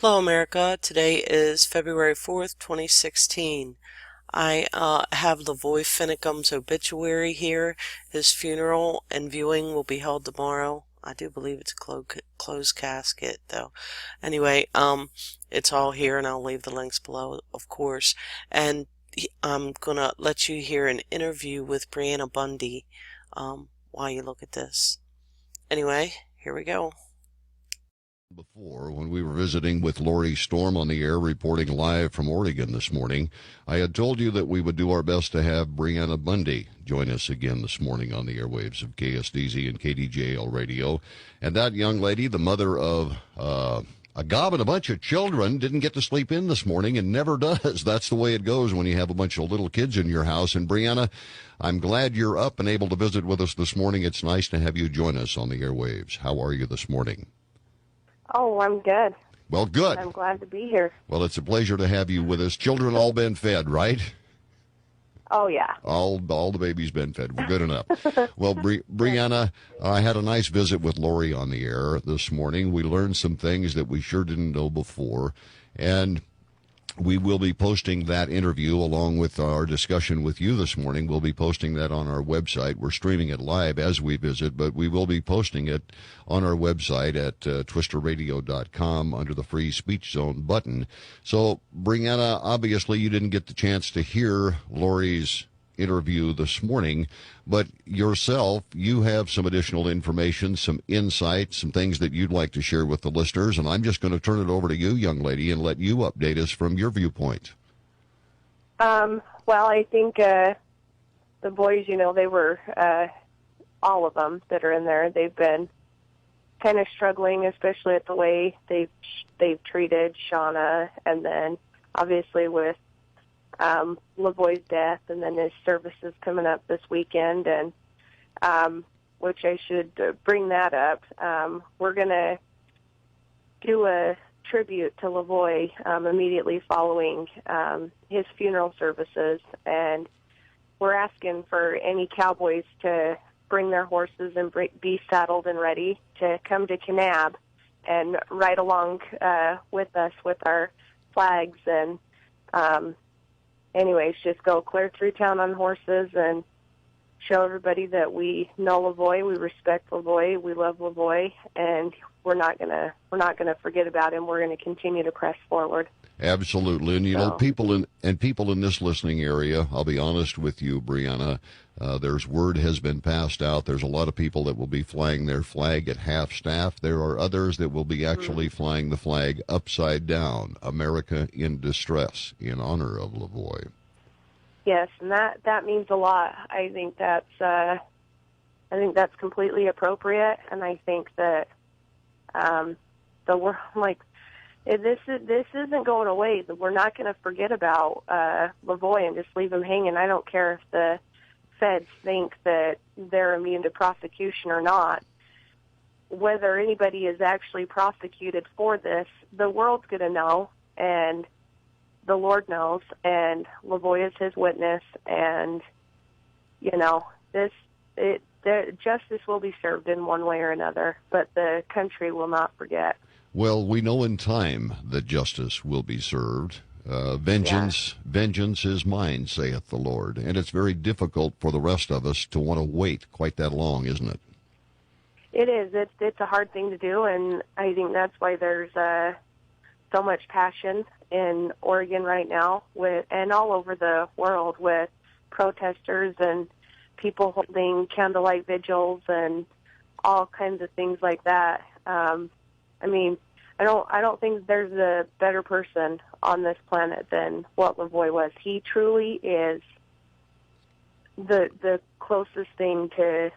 Hello, America. Today is February 4th, 2016. I have LaVoy Finicum's obituary here. His funeral and viewing will be held tomorrow. I do believe it's a closed casket, though. Anyway, it's all here, and I'll leave the links below, of course. And I'm gonna let you hear an interview with Brianna Bundy while you look at this. Anyway, here we go. Before, when we were visiting with Lori Storm on the air, reporting live from Oregon this morning, I had told you that we would do our best to have Brianna Bundy join us again this morning on the airwaves of KSDZ and KDJL Radio. And that young lady, the mother of a gob and a bunch of children, didn't get to sleep in this morning and never does. That's the way it goes when you have a bunch of little kids in your house. And Brianna, I'm glad you're up and able to visit with us this morning. It's nice to have you join us on the airwaves. How are you this morning? Oh, I'm good. Well, good. I'm glad to be here. Well, it's a pleasure to have you with us. Children all been fed, right? Oh, yeah. All the babies been fed. We're good enough. Well, Brianna, I had a nice visit with Lori on the air this morning. We learned some things that we sure didn't know before, and we will be posting that interview along with our discussion with you this morning. We'll be posting that on our website. We're streaming it live as we visit, but we will be posting it on our website at twisterradio.com under the free speech zone button. So, Brianna, obviously you didn't get the chance to hear Lori's interview this morning, but yourself, you have some additional information, some insights, some things that you'd like to share with the listeners, and I'm just going to turn it over to you, young lady, and let you update us from your viewpoint. Well, I think the boys, they were, all of them that are in there, they've been kind of struggling, especially at the way they've treated Shauna, and then obviously with LaVoy's death, and then his services coming up this weekend, and which I should bring that up. We're going to do a tribute to LaVoy immediately following his funeral services, and we're asking for any cowboys to bring their horses and be saddled and ready to come to Kanab and ride along with us with our flags and anyways, just go clear through town on horses and show everybody that we know LaVoy, we respect LaVoy, we love LaVoy, and we're not gonna forget about him. We're gonna continue to press forward. Absolutely, and know, people in this listening area, I'll be honest with you, Brianna. There's word has been passed out. There's a lot of people that will be flying their flag at half staff. There are others that will be actually flying the flag upside down. America in distress in honor of LaVoy. Yes, and that means a lot. I think that's completely appropriate, and I think that the world, this isn't going away. We're not going to forget about LaVoy and just leave him hanging. I don't care if the feds think that they're immune to prosecution or not. Whether anybody is actually prosecuted for this, the world's going to know, and the Lord knows, and LaVoy is his witness, and justice will be served in one way or another, but the country will not forget. Well, we know in time that justice will be served. Vengeance is mine, saith the Lord. And it's very difficult for the rest of us to want to wait quite that long, isn't it? It is. It's a hard thing to do, and I think that's why there's so much passion in Oregon right now, and all over the world, with protesters and people holding candlelight vigils and all kinds of things like that. I don't think there's a better person on this planet than what LaVoy was. He truly is the closest thing to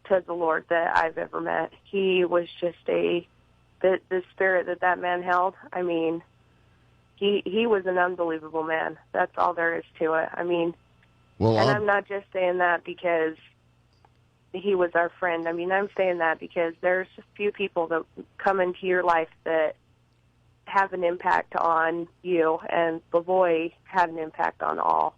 the Lord that I've ever met. He was just the spirit that man held. He was an unbelievable man. That's all there is to it. I'm not just saying that because he was our friend. I'm saying that because there's a few people that come into your life that have an impact on you, and LaVoy had an impact on all.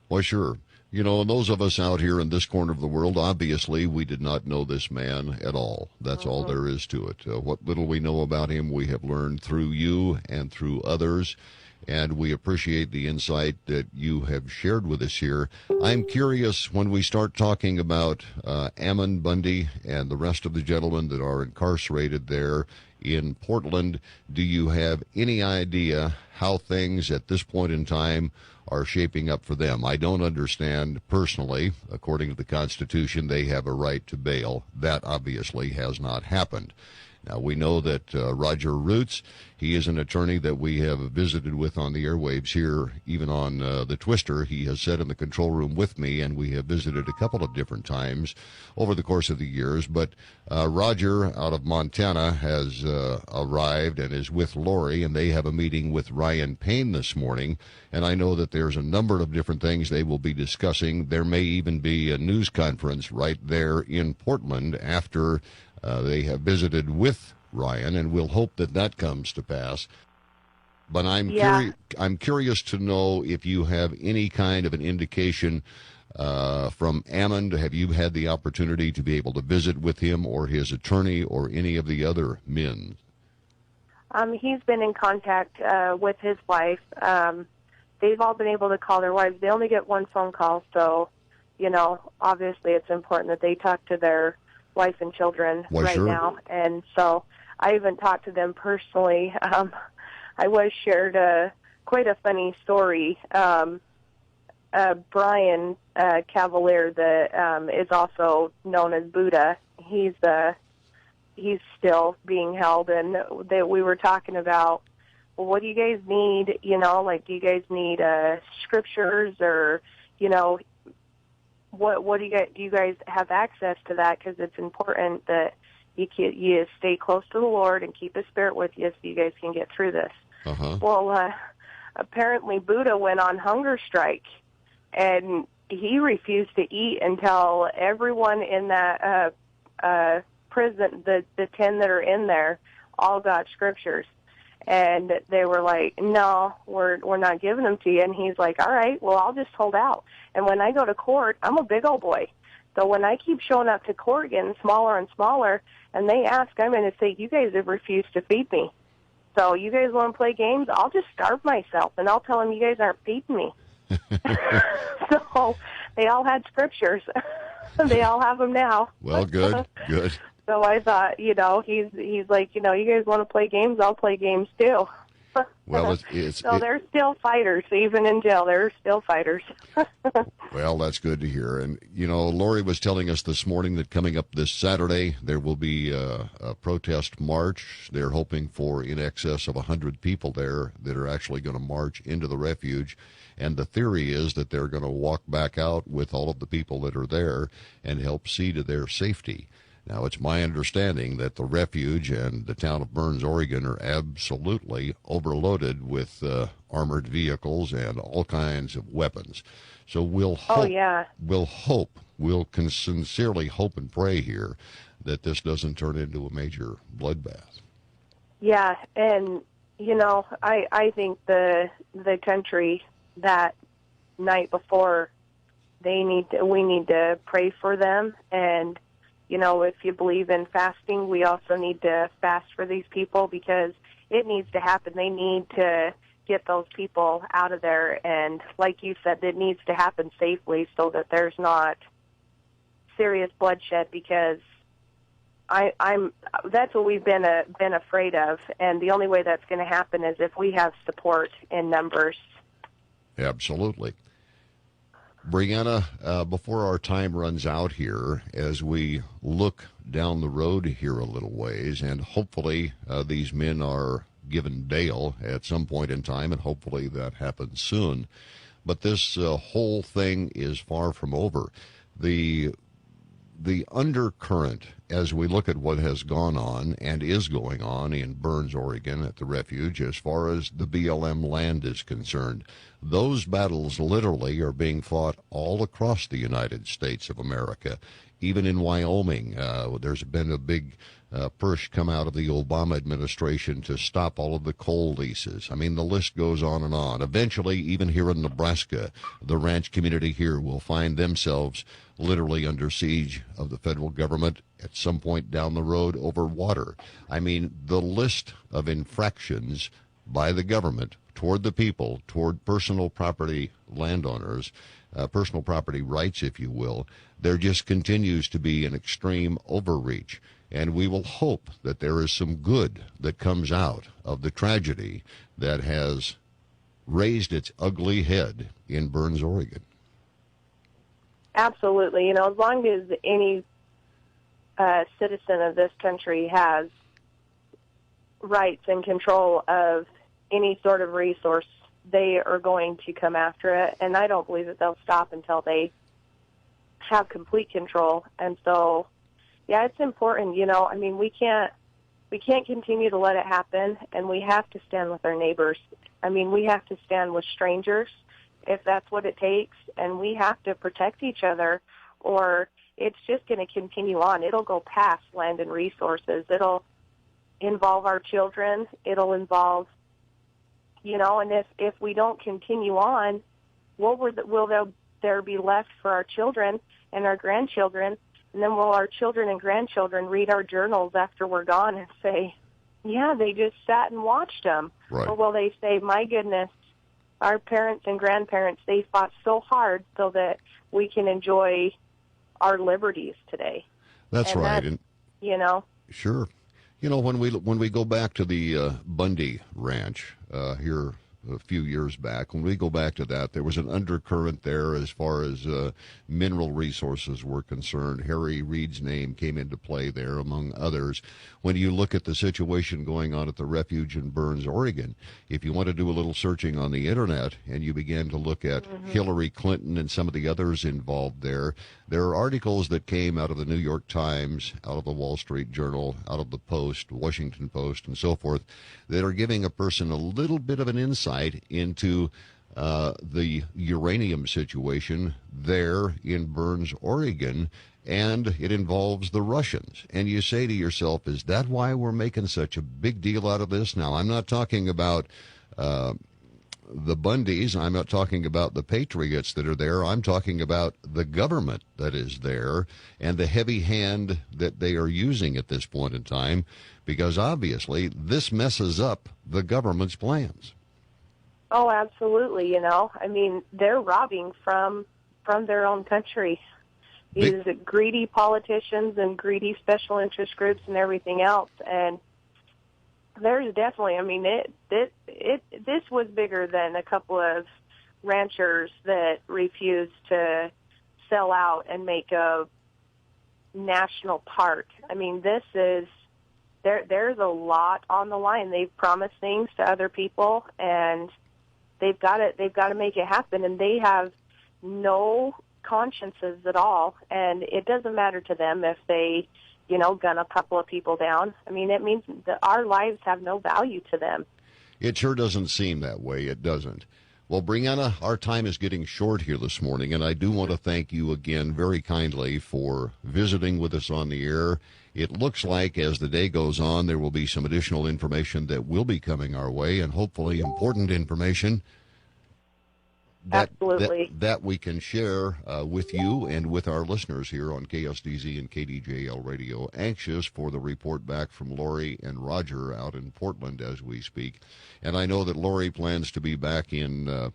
Well, sure. You know, and those of us out here in this corner of the world, obviously, we did not know this man at all. That's all there is to it. What little we know about him, we have learned through you and through others, and we appreciate the insight that you have shared with us here. I'm curious, when we start talking about Ammon Bundy and the rest of the gentlemen that are incarcerated there in Portland, do you have any idea how things at this point in time are shaping up for them? I don't understand personally. According to the Constitution, they have a right to bail. That obviously has not happened. Now, we know that Roger Roots, he is an attorney that we have visited with on the airwaves here, even on the Twister. He has sat in the control room with me, and we have visited a couple of different times over the course of the years. But Roger out of Montana has arrived and is with Lori, and they have a meeting with Ryan Payne this morning. And I know that there's a number of different things they will be discussing. There may even be a news conference right there in Portland after they have visited with Ryan, and we'll hope that that comes to pass. But I'm curious to know if you have any kind of an indication from Ammon. Have you had the opportunity to be able to visit with him or his attorney or any of the other men? He's been in contact with his wife. They've all been able to call their wives. They only get one phone call, so, you know, obviously it's important that they talk to their wife and children now. And so I haven't talked to them personally. I was shared quite a funny story. Brian Cavalier, that is also known as Buddha, he's still being held, and that we were talking about, well, what do you guys need? You know, like, do you guys need scriptures, or, you know, what do you guys have access to that? Because it's important that you stay close to the Lord and keep His Spirit with you, so you guys can get through this. Well, apparently Buddha went on hunger strike, and he refused to eat until everyone in that prison, the 10 that are in there, all got scriptures. And they were like, no, we're not giving them to you. And he's like, all right, well, I'll just hold out. And when I go to court, I'm a big old boy. So when I keep showing up to court getting smaller and smaller, and they ask, I'm going to say, you guys have refused to feed me. So you guys want to play games? I'll just starve myself, and I'll tell them you guys aren't feeding me. So they all had scriptures. They all have them now. Well, good. So I thought, you know, he's like, you know, you guys want to play games? I'll play games too. Well, so they're still fighters, even in jail. They're still fighters. Well, that's good to hear. And, you know, Lori was telling us this morning that coming up this Saturday, there will be a protest march. They're hoping for in excess of 100 people there that are actually going to march into the refuge. And the theory is that they're going to walk back out with all of the people that are there and help see to their safety. Now, it's my understanding that the refuge and the town of Burns, Oregon, are absolutely overloaded with armored vehicles and all kinds of weapons. So we'll hope, we'll sincerely hope and pray here that this doesn't turn into a major bloodbath. Yeah, and, you know, I think the country that night before, we need to pray for them. And, you know, if you believe in fasting, we also need to fast for these people, because it needs to happen. They need to get those people out of there. And like you said, it needs to happen safely so that there's not serious bloodshed, because that's what we've been afraid of. And the only way that's going to happen is if we have support in numbers. Absolutely. Brianna, before our time runs out here, as we look down the road here a little ways, and hopefully these men are given bail at some point in time, and hopefully that happens soon. But this whole thing is far from over. The undercurrent as we look at what has gone on and is going on in Burns, Oregon at the refuge as far as the BLM land is concerned. Those battles literally are being fought all across the United States of America. Even in Wyoming, there's been a big push come out of the Obama administration to stop all of the coal leases. I mean, the list goes on and on. Eventually, even here in Nebraska, the ranch community here will find themselves literally under siege of the federal government at some point down the road over water. I mean, the list of infractions by the government toward the people, toward personal property landowners, personal property rights, if you will, there just continues to be an extreme overreach. And we will hope that there is some good that comes out of the tragedy that has raised its ugly head in Burns, Oregon. Absolutely. As long as any citizen of this country has rights and control of any sort of resource, they are going to come after it. And I don't believe that they'll stop until they have complete control. And so, yeah, it's important. I mean, we can't continue to let it happen, and we have to stand with our neighbors. I mean, we have to stand with strangers if that's what it takes, and we have to protect each other, or it's just going to continue on. It'll go past land and resources. It'll involve our children. It'll involve, and if we don't continue on, what will there be left for our children and our grandchildren? And then will our children and grandchildren read our journals after we're gone and say, yeah, they just sat and watched them? Right. Or will they say, my goodness, our parents and grandparents, they fought so hard so that we can enjoy our liberties today? That's right. And sure. When we go back to the Bundy Ranch here a few years back, when we go back to that, there was an undercurrent there as far as mineral resources were concerned. Harry Reid's name came into play there, among others. When you look at the situation going on at the refuge in Burns, Oregon, if you want to do a little searching on the internet and you begin to look at Hillary Clinton and some of the others involved there are articles that came out of the New York Times, out of the Wall Street Journal, out of the Post, Washington Post, and so forth, that are giving a person a little bit of an insight into the uranium situation there in Burns, Oregon, and it involves the Russians. And you say to yourself, is that why we're making such a big deal out of this? Now, I'm not talking about the Bundys. I'm not talking about the patriots that are there. I'm talking about the government that is there and the heavy hand that they are using at this point in time, because obviously this messes up the government's plans. Oh, absolutely. I mean, they're robbing from their own country. These greedy politicians and greedy special interest groups and everything else. And there's definitely, I mean, this was bigger than a couple of ranchers that refused to sell out and make a national park. I mean, there's a lot on the line. They've promised things to other people, and they've got to make it happen, and they have no consciences at all, and it doesn't matter to them if they gun a couple of people down. I mean, it means that our lives have no value to them. It sure doesn't seem that way. It doesn't. Well, Brianna, our time is getting short here this morning, and I do want to thank you again very kindly for visiting with us on the air. It looks like as the day goes on, there will be some additional information that will be coming our way, and hopefully important information that we can share with you and with our listeners here on KSDZ and KDJL Radio. Anxious for the report back from Lori and Roger out in Portland as we speak. And I know that Lori plans to be back in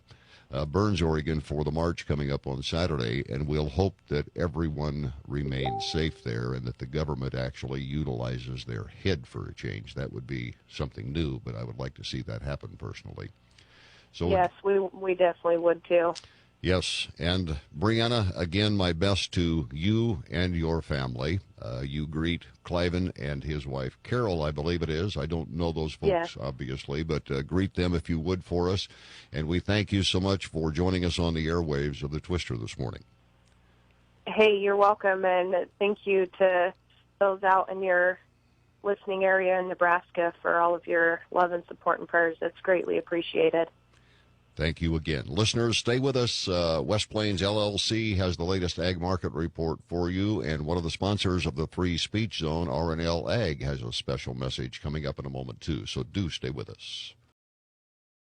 Burns, Oregon for the march coming up on Saturday, and we'll hope that everyone remains safe there and that the government actually utilizes their head for a change. That would be something new, but I would like to see that happen personally. So, yes, we definitely would too. Yes, and Brianna, again, my best to you and your family. You greet Cliven and his wife, Carol, I believe it is. I don't know those folks, obviously, but greet them if you would for us. And we thank you so much for joining us on the airwaves of the Twister this morning. Hey, you're welcome, and thank you to those out in your listening area in Nebraska for all of your love and support and prayers. That's greatly appreciated. Thank you again. Listeners, stay with us. West Plains LLC has the latest ag market report for you, and one of the sponsors of the Free Speech Zone, RNL Ag, has a special message coming up in a moment, too. So do stay with us.